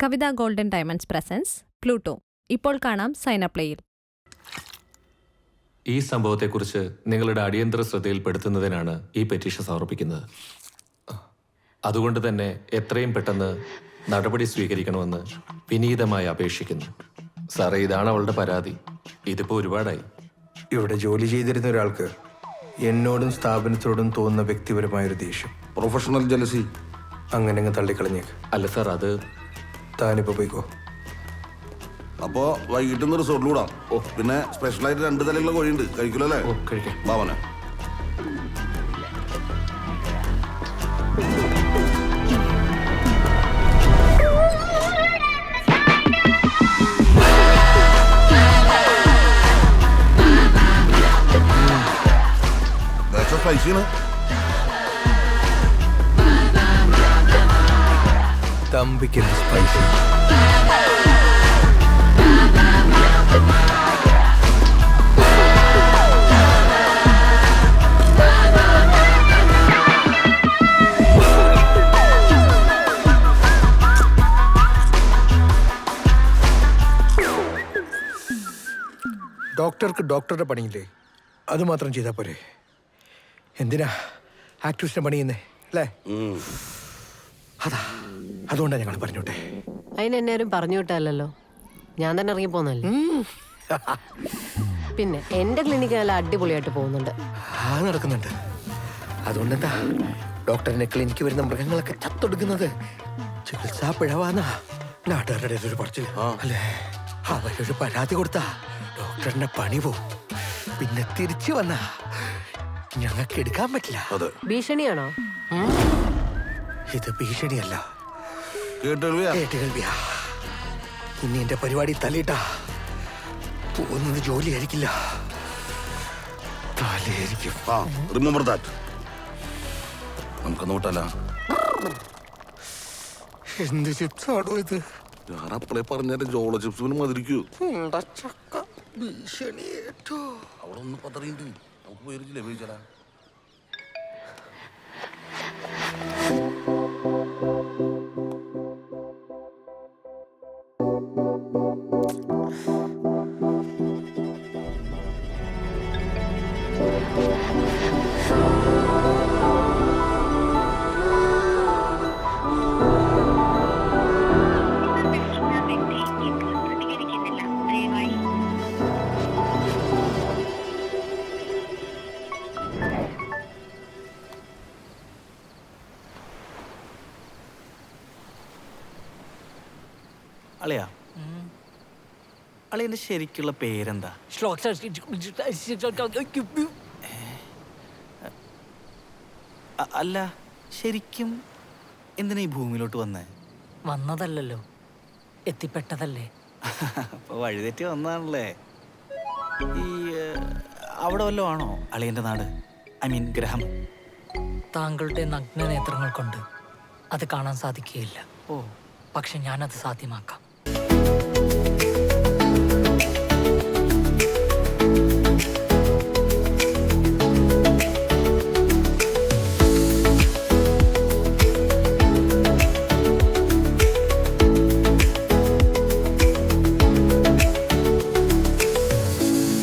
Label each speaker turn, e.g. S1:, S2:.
S1: കവിത golden diamonds presence Pluto. ഇപ്പോൾ കാണാം സൈനപ്ലേയിൽ.
S2: ഈ സംഭവത്തെക്കുറിച്ച് നിങ്ങളുടെ അടിയന്തര ശ്രദ്ധയിൽപ്പെടുത്തുന്നതിനാണ് ഈ പെറ്റീഷൻ സമർപ്പിക്കുന്നത്. അതുകൊണ്ട് തന്നെ എത്രയും പെട്ടെന്ന് നടപടി സ്വീകരിക്കണമെന്ന് വിനീതമായി അപേക്ഷിക്കുന്നു. സാറേ, ഇതാണ് അവളുടെ പരാതി. ഇതിപ്പോൾ ഒരുപാടായി.
S3: ഇവിടെ ജോലി ചെയ്തിരുന്ന ഒരാൾക്ക് എന്നോടും സ്ഥാപനത്തോടും തോന്നുന്ന വ്യക്തിപരമായൊരു ദേഷ്യം,
S4: പ്രൊഫഷണൽ ജലസി,
S3: അങ്ങനെ അങ്ങ് തള്ളിക്കളഞ്ഞേക്ക്.
S2: അല്ല സാർ, അത്
S3: താനിപ്പോ പോയിക്കോ.
S4: അപ്പോ വൈകിട്ട് റിസോർട്ടിൽ വിടാം. പിന്നെ സ്പെഷ്യലായിട്ട് 2 തലയുള്ള കോഴിയുണ്ട്, കഴിക്കില്ലോ അല്ലേ?
S2: കഴിക്കാം.
S4: ഭാവന സ്പൈസിയാണ്.
S3: തമ്പിക്കുന്ന സ്പൈസി. ഡോക്ടർക്ക് ഡോക്ടറുടെ പണിയില്ലേ, അത് മാത്രം ചെയ്താൽ പോരെ? എന്തിനാ ആക്ടിവിസ്റ്റിനെ പണിയുന്നേ അല്ലേ? അതാ, അതുകൊണ്ടാണ് ഞങ്ങൾ പറഞ്ഞോട്ടെ.
S5: അതിനെന്നാരും പറഞ്ഞു വിട്ടല്ലോ, ഞാൻ തന്നെ ഇറങ്ങി പോന്നല്ലേ. പിന്നെ എന്റെ ക്ലിനിക്ക് നല്ല അടിപൊളിയായിട്ട് പോകുന്നുണ്ട്.
S3: നടക്കുന്നുണ്ട്. അതുകൊണ്ടെന്താ ഡോക്ടറിന്റെ ക്ലിനിക്ക് വരുന്ന മൃഗങ്ങളൊക്കെ ചത്തൊടുക്കുന്നത് ചികിത്സാ പിഴവാന്നാ നാട്ടുകാരുടെ ഒരു പറച്ചിൽ അല്ലേ? അവരൊരു പരാതി കൊടുത്താ ഡോക്ടറിന്റെ പണി പോവും. പിന്നെ തിരിച്ചു വന്നാ ഞങ്ങൾക്ക് എടുക്കാൻ പറ്റില്ല.
S5: ഭീഷണിയാണോ?
S3: ഇത് ഭീഷണിയല്ല,
S4: കേട്ടുകേൾവിയാ.
S3: ഇനി എന്റെ പരിപാടി തല്ലിട്ടാ പോകുന്നത് ജോലിയായിരിക്കില്ല, തലയായിരിക്കും.
S4: Remember that. നമുക്ക് നോട്ടല്ല.
S3: എന്ത് ചിപ്സാണോ ഇത്?
S4: ഞാൻ അപ്പളെ പറഞ്ഞ ജോള ചിപ്സിന് മതിരിക്കൂ.
S3: ഭീഷണിയേറ്റോ.
S4: അവിടെ ഒന്ന് പതറിയിട്ട് നമുക്ക് പോയിരിക്കില്ലേ ഉപയോഗിച്ചാ?
S6: അളിയാ, അളിയന്റെ ശരിക്കുള്ള പേരെന്താ? അല്ല, ശരിക്കും എന്തിനാ ഈ ഭൂമിയിലോട്ട് വന്നേ?
S7: വന്നതല്ലോ, എത്തിപ്പെട്ടതല്ലേ.
S6: അപ്പൊ വഴിതെറ്റി വന്നാണല്ലേ. ഈ അവിടെ വല്ലതും ആണോ അളിയന്റെ നാട്? ഐ മീൻ ഗ്രഹം.
S7: താങ്കളുടെ നഗ്ന നേത്രങ്ങൾ കൊണ്ട് അത് കാണാൻ സാധിക്കുകയില്ല.
S6: ഓ,
S7: പക്ഷെ ഞാനത് സാധ്യമാക്കാം.